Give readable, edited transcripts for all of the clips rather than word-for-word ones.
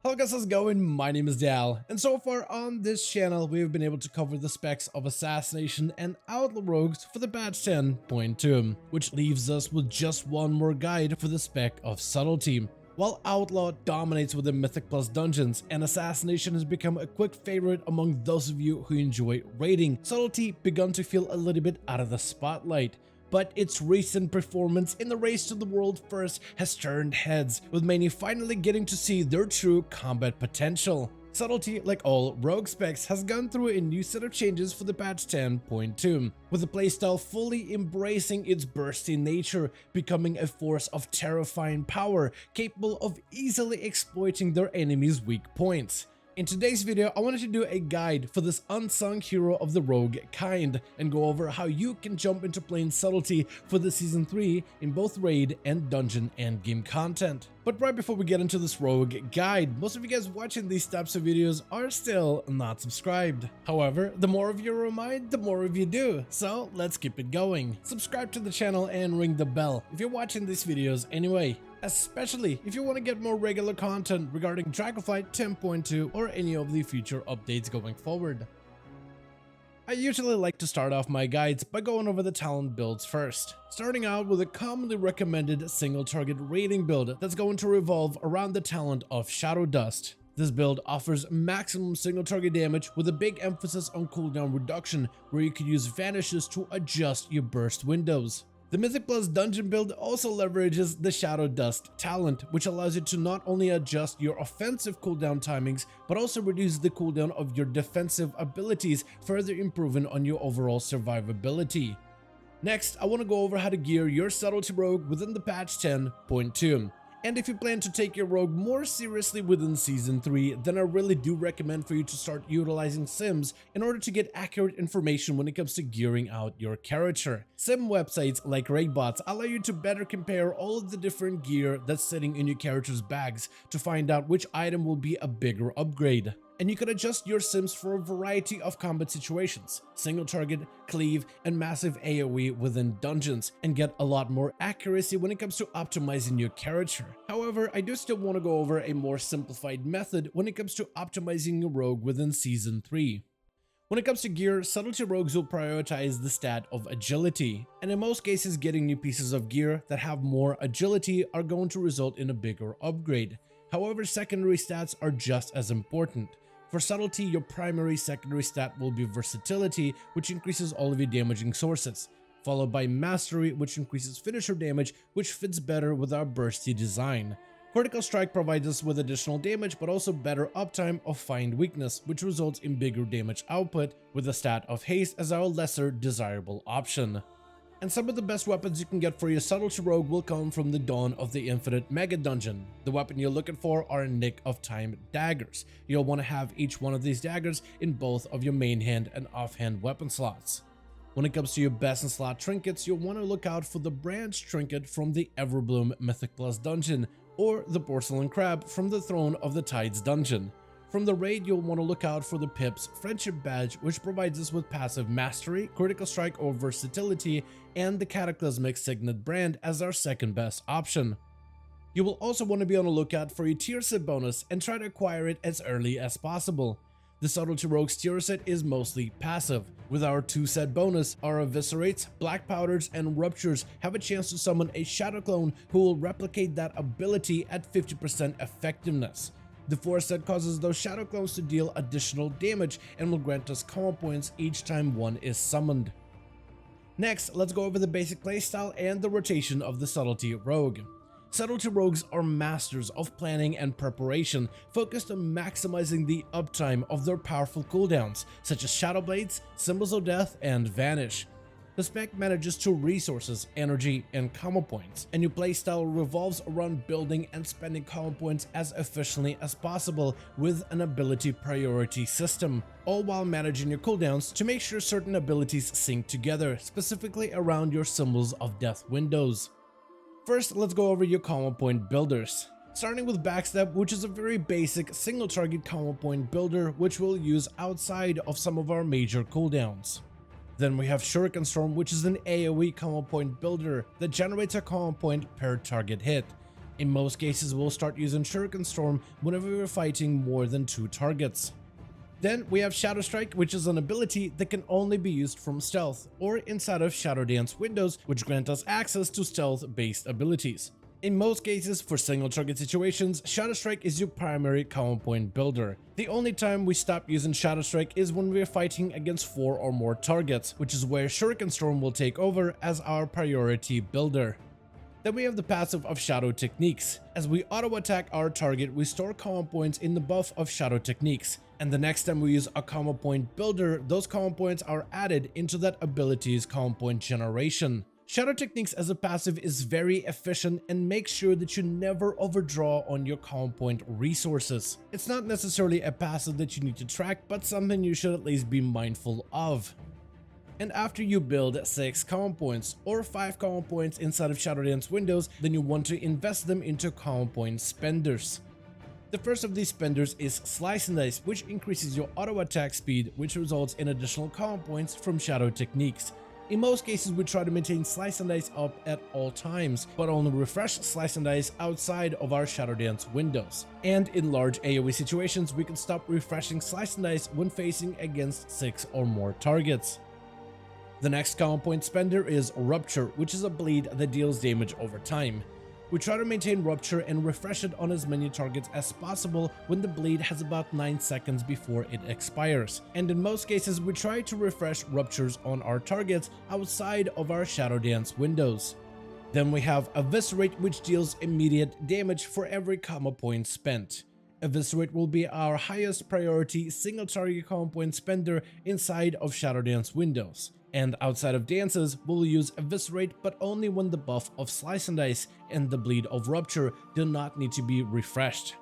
Hello guys, how's it going? My name is Dal, and so far on this channel we've been able to cover the specs of Assassination and Outlaw rogues for the patch 10.2, which leaves us with just one more guide for the spec of Subtlety. While Outlaw dominates within Mythic Plus dungeons and Assassination has become a quick favorite among those of you who enjoy raiding, Subtlety begun to feel a little bit out of the spotlight. But its recent performance in the race to the world first has turned heads, with many finally getting to see their true combat potential. Subtlety, like all rogue specs, has gone through a new set of changes for the patch 10.2, with the playstyle fully embracing its bursty nature, becoming a force of terrifying power, capable of easily exploiting their enemies' weak points. In today's video, I wanted to do a guide for this unsung hero of the rogue kind and go over how you can jump into playing Subtlety for the Season 3 in both raid and dungeon endgame content. But right before we get into this rogue guide, most of you guys watching these types of videos are still not subscribed. However, the more of you remind, the more of you do, so let's keep it going. Subscribe to the channel and ring the bell if you're watching these videos anyway, especially if you want to get more regular content regarding Dragonflight 10.2 or any of the future updates going forward. I usually like to start off my guides by going over the talent builds first, starting out with a commonly recommended single target raiding build that's going to revolve around the talent of Shadow Dust. This build offers maximum single target damage with a big emphasis on cooldown reduction, where you can use vanishes to adjust your burst windows. The Mythic Plus dungeon build also leverages the Shadow Dust talent, which allows you to not only adjust your offensive cooldown timings, but also reduce the cooldown of your defensive abilities, further improving on your overall survivability. Next, I want to go over how to gear your Subtlety rogue within the patch 10.2. And if you plan to take your rogue more seriously within Season 3, then I really do recommend for you to start utilizing sims in order to get accurate information when it comes to gearing out your character. Sim websites like RaidBots allow you to better compare all of the different gear that's sitting in your character's bags to find out which item will be a bigger upgrade. And you can adjust your sims for a variety of combat situations, single target, cleave, and massive AoE within dungeons, and get a lot more accuracy when it comes to optimizing your character. However, I do still want to go over a more simplified method when it comes to optimizing your rogue within Season 3. When it comes to gear, Subtlety rogues will prioritize the stat of agility, and in most cases getting new pieces of gear that have more agility are going to result in a bigger upgrade. However, secondary stats are just as important. For Subtlety, your primary secondary stat will be Versatility, which increases all of your damaging sources, followed by Mastery, which increases finisher damage, which fits better with our bursty design. Critical Strike provides us with additional damage, but also better uptime of Find Weakness, which results in bigger damage output, with the stat of Haste as our lesser desirable option. And some of the best weapons you can get for your Subtlety rogue will come from the Dawn of the Infinite Mega Dungeon. The weapon you're looking for are Nick of Time daggers. You'll want to have each one of these daggers in both of your main hand and offhand weapon slots. When it comes to your best in slot trinkets, you'll want to look out for the Branch trinket from the Everbloom Mythic Plus dungeon, or the Porcelain Crab from the Throne of the Tides dungeon. From the raid, you'll want to look out for the Pip's Friendship Badge, which provides us with passive Mastery, Critical Strike or Versatility, and the Cataclysmic Signet brand as our second best option. You will also want to be on the lookout for your tier set bonus and try to acquire it as early as possible. The Subtlety rogue's tier set is mostly passive. With our 2-set bonus, our Eviscerates, Black Powders, and Ruptures have a chance to summon a Shadow Clone who will replicate that ability at 50% effectiveness. The 4-set causes those Shadow Clones to deal additional damage and will grant us combo points each time one is summoned. Next, let's go over the basic playstyle and the rotation of the Subtlety rogue. Subtlety rogues are masters of planning and preparation, focused on maximizing the uptime of their powerful cooldowns, such as Shadow Blades, Symbols of Death, and Vanish. The spec manages 2 resources, energy and combo points, and your playstyle revolves around building and spending combo points as efficiently as possible with an ability priority system, all while managing your cooldowns to make sure certain abilities sync together, specifically around your Symbols of Death windows. First, let's go over your combo point builders. Starting with Backstab, which is a very basic single target combo point builder which we'll use outside of some of our major cooldowns. Then we have Shuriken Storm, which is an AoE combo point builder that generates a combo point per target hit. In most cases, we'll start using Shuriken Storm whenever we're fighting more than 2 targets. Then we have Shadow Strike, which is an ability that can only be used from stealth or inside of Shadow Dance windows, which grant us access to stealth-based abilities. In most cases, for single target situations, Shadow Strike is your primary common point builder. The only time we stop using Shadow Strike is when we are fighting against 4 or more targets, which is where Shuriken Storm will take over as our priority builder. Then we have the passive of Shadow Techniques. As we auto-attack our target, we store common points in the buff of Shadow Techniques, and the next time we use a common point builder, those common points are added into that ability's common point generation. Shadow Techniques as a passive is very efficient and makes sure that you never overdraw on your common point resources. It's not necessarily a passive that you need to track, but something you should at least be mindful of. And after you build 6 common points or 5 common points inside of Shadow Dance windows, then you want to invest them into common point spenders. The first of these spenders is Slice and Dice, which increases your auto attack speed, which results in additional common points from Shadow Techniques. In most cases, we try to maintain Slice and Dice up at all times, but only refresh Slice and Dice outside of our Shadow Dance windows. And in large AoE situations, we can stop refreshing Slice and Dice when facing against 6 or more targets. The next common point spender is Rupture, which is a bleed that deals damage over time. We try to maintain Rupture and refresh it on as many targets as possible when the bleed has about 9 seconds before it expires, and in most cases we try to refresh Ruptures on our targets outside of our Shadow Dance windows. Then we have Eviscerate, which deals immediate damage for every common point spent. Eviscerate will be our highest priority single target common point spender inside of Shadow Dance windows. And outside of dances, we'll use Eviscerate, but only when the buff of Slice and Dice and the bleed of Rupture do not need to be refreshed.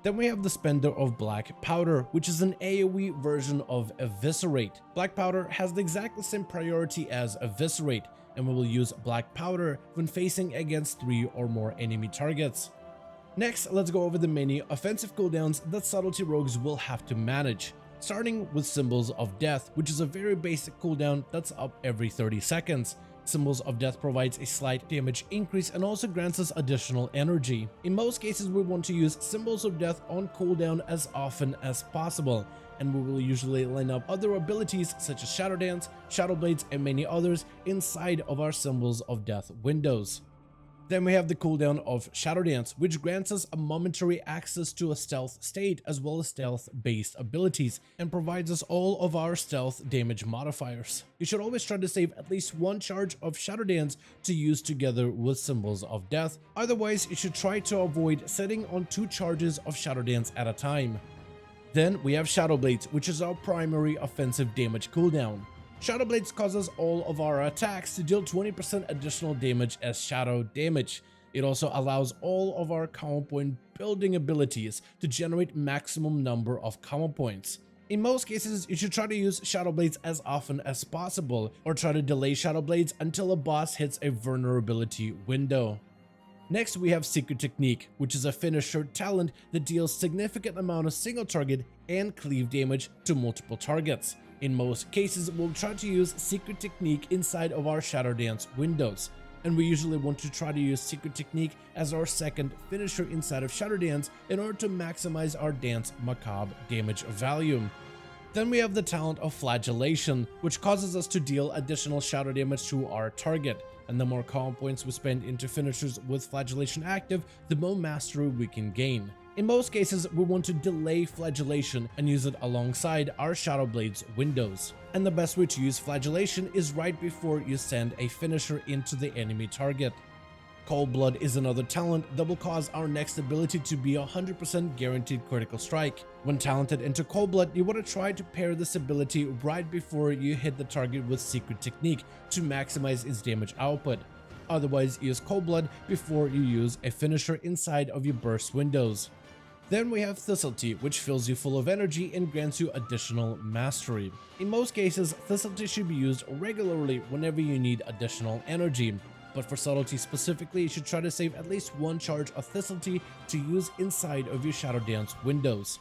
Then we have the spender of Black Powder, which is an AoE version of Eviscerate. Black Powder has the exact same priority as Eviscerate, and we will use Black Powder when facing against 3 or more enemy targets. Next, let's go over the many offensive cooldowns that Subtlety rogues will have to manage. Starting with Symbols of Death, which is a very basic cooldown that's up every 30 seconds. Symbols of Death provides a slight damage increase and also grants us additional energy. In most cases, we want to use Symbols of Death on cooldown as often as possible, and we will usually line up other abilities such as Shadow Dance, Shadow Blades, and many others inside of our Symbols of Death windows. Then we have the cooldown of Shadow Dance, which grants us a momentary access to a stealth state as well as stealth-based abilities, and provides us all of our stealth damage modifiers. You should always try to save at least 1 charge of Shadow Dance to use together with Symbols of Death, otherwise you should try to avoid setting on 2 charges of Shadow Dance at a time. Then we have Shadow Blades, which is our primary offensive damage cooldown. Shadow Blades causes all of our attacks to deal 20% additional damage as shadow damage. It also allows all of our common point building abilities to generate maximum number of common points. In most cases, you should try to use Shadow Blades as often as possible, or try to delay Shadow Blades until a boss hits a vulnerability window. Next, we have Secret Technique, which is a finisher talent that deals significant amount of single target and cleave damage to multiple targets. In most cases, we'll try to use Secret Technique inside of our Shadow Dance windows, and we usually want to try to use Secret Technique as our second finisher inside of Shadow Dance in order to maximize our Dance Macabre damage value. Then we have the talent of Flagellation, which causes us to deal additional shadow damage to our target, and the more common points we spend into finishers with Flagellation active, the more mastery we can gain. In most cases, we want to delay Flagellation and use it alongside our Shadow Blades windows. And the best way to use Flagellation is right before you send a finisher into the enemy target. Cold Blood is another talent that will cause our next ability to be 100% guaranteed critical strike. When talented into Cold Blood, you want to try to pair this ability right before you hit the target with Secret Technique to maximize its damage output. Otherwise, use Cold Blood before you use a finisher inside of your burst windows. Then we have Subtlety, which fills you full of energy and grants you additional mastery. In most cases, Subtlety should be used regularly whenever you need additional energy, but for Subtlety specifically, you should try to save at least 1 charge of Subtlety to use inside of your Shadow Dance windows.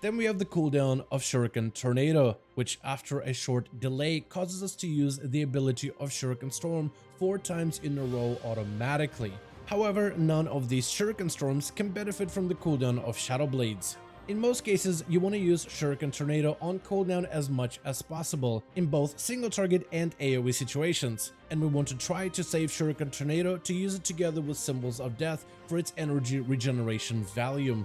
Then we have the cooldown of Shuriken Tornado, which after a short delay causes us to use the ability of Shuriken Storm 4 times in a row automatically. However, none of these Shuriken Storms can benefit from the cooldown of Shadow Blades. In most cases, you want to use Shuriken Tornado on cooldown as much as possible in both single target and AoE situations, and we want to try to save Shuriken Tornado to use it together with Symbols of Death for its energy regeneration value.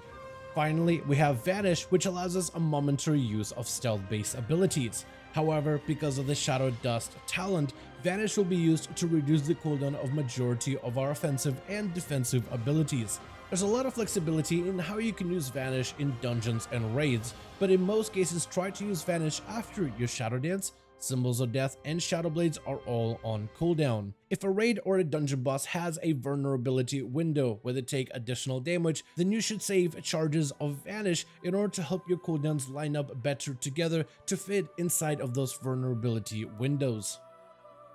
Finally, we have Vanish, which allows us a momentary use of stealth-based abilities. However, because of the Shadow Dust talent, Vanish will be used to reduce the cooldown of majority of our offensive and defensive abilities. There's a lot of flexibility in how you can use Vanish in dungeons and raids, but in most cases try to use Vanish after your Shadow Dance, Symbols of Death, and Shadow Blades are all on cooldown. If a raid or a dungeon boss has a vulnerability window where they take additional damage, then you should save charges of Vanish in order to help your cooldowns line up better together to fit inside of those vulnerability windows.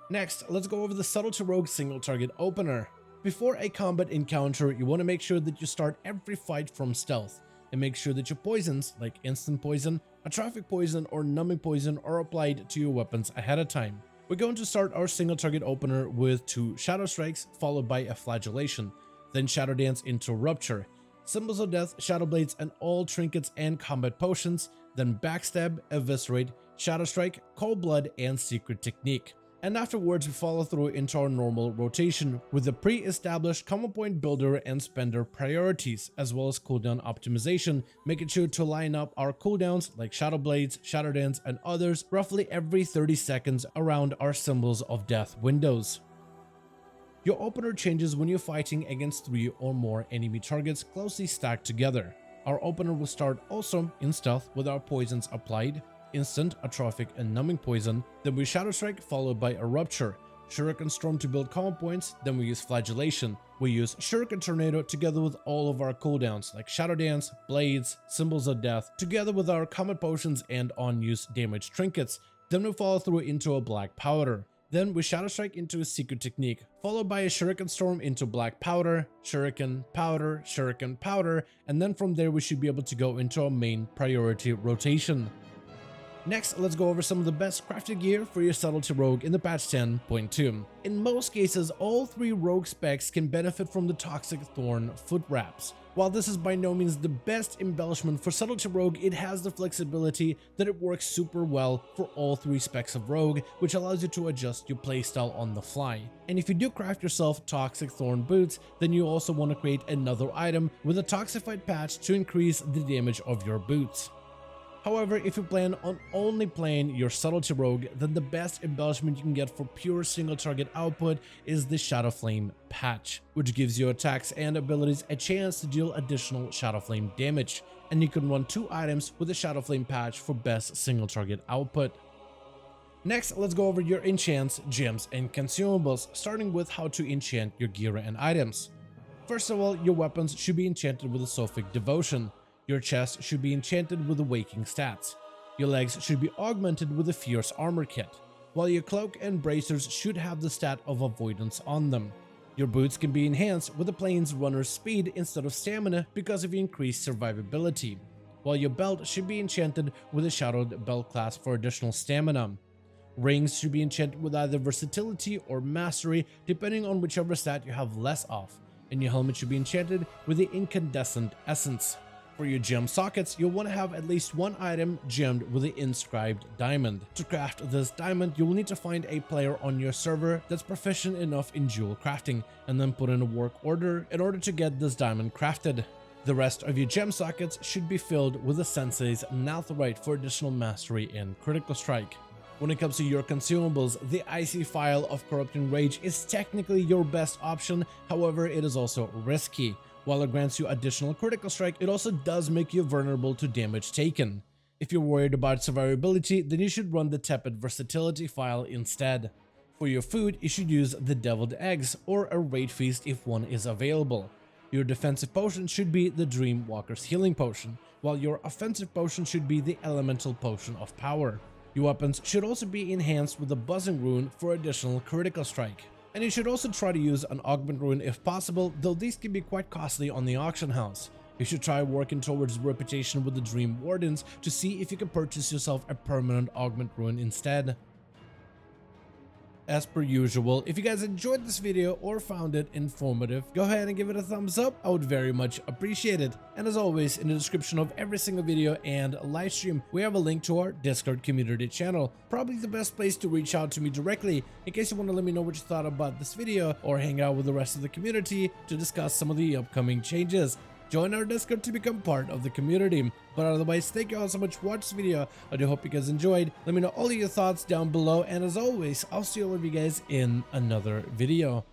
Next, let's go over the Subtlety Rogue single target opener. Before a combat encounter, you want to make sure that you start every fight from stealth, and make sure that your poisons, like instant poison, atrophic poison, or numbing poison, are applied to your weapons ahead of time. We're going to start our single target opener with 2 Shadow Strikes, followed by a Flagellation, then Shadow Dance into Rupture, Symbols of Death, Shadow Blades, and all trinkets and combat potions, then Backstab, Eviscerate, Shadow Strike, Cold Blood, and Secret Technique. And afterwards we follow through into our normal rotation with the pre-established common point builder and spender priorities, as well as cooldown optimization, making sure to line up our cooldowns like Shadow Blades, Shadow Dance, and others roughly every 30 seconds around our Symbols of Death windows. Your opener changes when you're fighting against 3 or more enemy targets closely stacked together. Our opener will start also in stealth with our poisons applied, instant, atrophic, and numbing poison, then we Shadow Strike followed by a Rupture, Shuriken Storm to build common points, then we use Flagellation. We use Shuriken Tornado together with all of our cooldowns like Shadow Dance, Blades, Symbols of Death, together with our combat potions and on-use damage trinkets, then we follow through into a Black Powder. Then we Shadow Strike into a Secret Technique, followed by a Shuriken Storm into Black Powder, Shuriken, Powder, and then from there we should be able to go into our main priority rotation. Next, let's go over some of the best crafted gear for your Subtlety Rogue in the patch 10.2. In most cases, all 3 rogue specs can benefit from the Toxic Thorn foot wraps. While this is by no means the best embellishment for Subtlety Rogue, it has the flexibility that it works super well for all 3 specs of Rogue, which allows you to adjust your playstyle on the fly. And if you do craft yourself Toxic Thorn boots, then you also want to create another item with a Toxified patch to increase the damage of your boots. However, if you plan on only playing your Subtlety Rogue, then the best embellishment you can get for pure single target output is the Shadow Flame patch, which gives your attacks and abilities a chance to deal additional Shadow Flame damage, and you can run 2 items with the Shadow Flame patch for best single target output. Next, let's go over your enchants, gems, and consumables, starting with how to enchant your gear and items. First of all, your weapons should be enchanted with a Sophic Devotion. Your chest should be enchanted with the Waking stats. Your legs should be augmented with a Fierce Armor kit, while your cloak and bracers should have the stat of Avoidance on them. Your boots can be enhanced with the Plains Runner's speed instead of stamina because of increased survivability, while your belt should be enchanted with a Shadowed Belt class for additional stamina. Rings should be enchanted with either Versatility or Mastery depending on whichever stat you have less of, and your helmet should be enchanted with the Incandescent Essence. For your gem sockets, you'll want to have at least 1 item gemmed with the inscribed diamond. To craft this diamond, you will need to find a player on your server that's proficient enough in jewel crafting, and then put in a work order in order to get this diamond crafted. The rest of your gem sockets should be filled with the Sensei's Nalthorite for additional mastery and critical strike. When it comes to your consumables, the Icy Phial of Corrupting Rage is technically your best option, however it is also risky. While it grants you additional critical strike, it also does make you vulnerable to damage taken. If you're worried about survivability, then you should run the Tepid Versatility Phial instead. For your food, you should use the Deviled Eggs or a Raid Feast if one is available. Your defensive potion should be the Dream Walker's Healing Potion, while your offensive potion should be the Elemental Potion of Power. Your weapons should also be enhanced with the Buzzing Rune for additional critical strike. And you should also try to use an Augment Rune if possible, though these can be quite costly on the auction house. You should try working towards reputation with the Dream Wardens to see if you can purchase yourself a permanent Augment Rune instead. as per usual, if you guys enjoyed this video or found it informative, go ahead and give it a thumbs up. I would very much appreciate it. And as always, in the description of every single video and live stream, we have a link to our Discord community channel. Probably the best place to reach out to me directly in case you want to let me know what you thought about this video or hang out with the rest of the community to discuss some of the upcoming changes. Join our Discord to become part of the community. But otherwise, thank you all so much for watching this video. I do hope you guys enjoyed. Let me know all of your thoughts down below. And as always, I'll see all of you guys in another video.